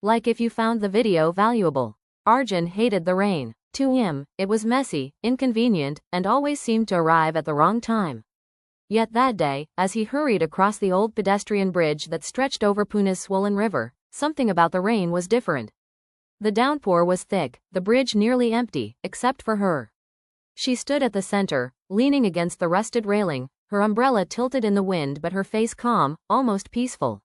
Like if you found the video valuable. Arjun hated the rain. To him, it was messy, inconvenient, and always seemed to arrive at the wrong time. Yet that day, as he hurried across the old pedestrian bridge that stretched over Pune's swollen river, something about the rain was different. The downpour was thick, the bridge nearly empty, except for her. She stood at the center, leaning against the rusted railing, her umbrella tilted in the wind but her face calm, almost peaceful.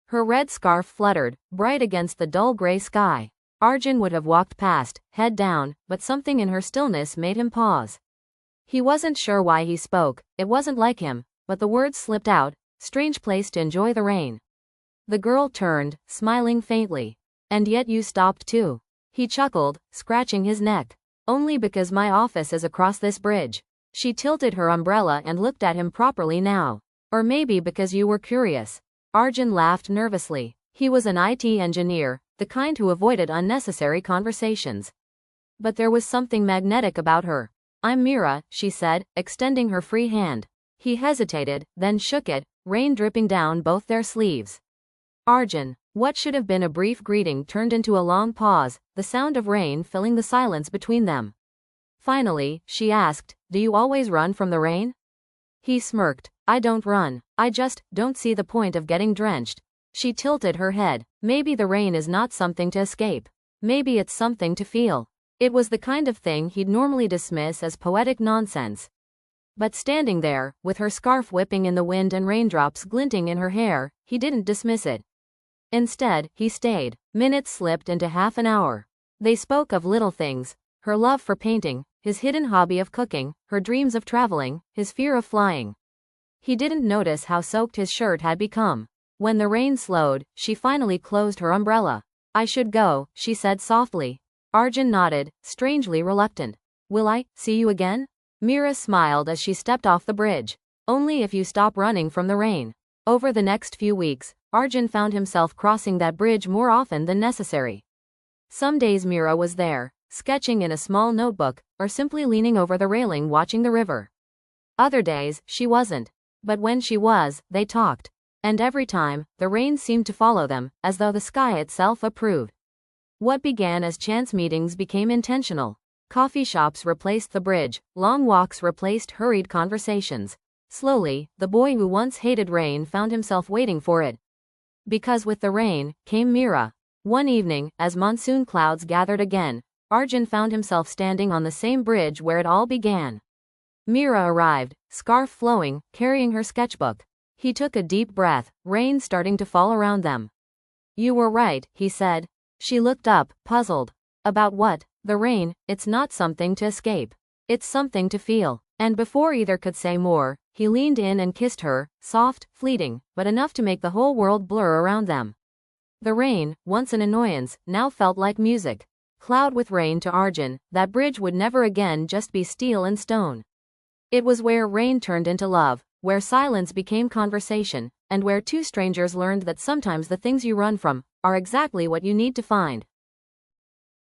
Her red scarf fluttered, bright against the dull gray sky. Arjun would have walked past, head down, but something in her stillness made him pause. He wasn't sure why he spoke, it wasn't like him, but the words slipped out, strange place to enjoy the rain. The girl turned, smiling faintly. And yet you stopped too. He chuckled, scratching his neck. Only because my office is across this bridge. She tilted her umbrella and looked at him properly now. Or maybe because you were curious. Arjun laughed nervously. He was an IT engineer, the kind who avoided unnecessary conversations. But there was something magnetic about her. I'm Meera, she said, extending her free hand. He hesitated, then shook it, rain dripping down both their sleeves. Arjun. What should have been a brief greeting turned into a long pause, the sound of rain filling the silence between them. Finally, she asked, do you always run from the rain? He smirked. I don't run. I just don't see the point of getting drenched. She tilted her head. Maybe the rain is not something to escape. Maybe it's something to feel. It was the kind of thing he'd normally dismiss as poetic nonsense. But standing there, with her scarf whipping in the wind and raindrops glinting in her hair, he didn't dismiss it. Instead, he stayed. Minutes slipped into half an hour. They spoke of little things. Her love for painting, his hidden hobby of cooking, her dreams of traveling, his fear of flying. He didn't notice how soaked his shirt had become. When the rain slowed, she finally closed her umbrella. I should go, she said softly. Arjun nodded, strangely reluctant. Will I see you again? Meera smiled as she stepped off the bridge. Only if you stop running from the rain. Over the next few weeks, Arjun found himself crossing that bridge more often than necessary. Some days Meera was there, sketching in a small notebook, or simply leaning over the railing watching the river. Other days, she wasn't. But when she was, they talked. And every time, the rain seemed to follow them, as though the sky itself approved. What began as chance meetings became intentional. Coffee shops replaced the bridge, long walks replaced hurried conversations. Slowly, the boy who once hated rain found himself waiting for it. Because with the rain, came Meera. One evening, as monsoon clouds gathered again, Arjun found himself standing on the same bridge where it all began. Meera arrived, scarf flowing, carrying her sketchbook. He took a deep breath, rain starting to fall around them. You were right, he said. She looked up, puzzled. About what? The rain, it's not something to escape. It's something to feel. And before either could say more, he leaned in and kissed her, soft, fleeting, but enough to make the whole world blur around them. The rain, once an annoyance, now felt like music. Cloud with rain to Arjun, that bridge would never again just be steel and stone. It was where rain turned into love, where silence became conversation, and where two strangers learned that sometimes the things you run from are exactly what you need to find.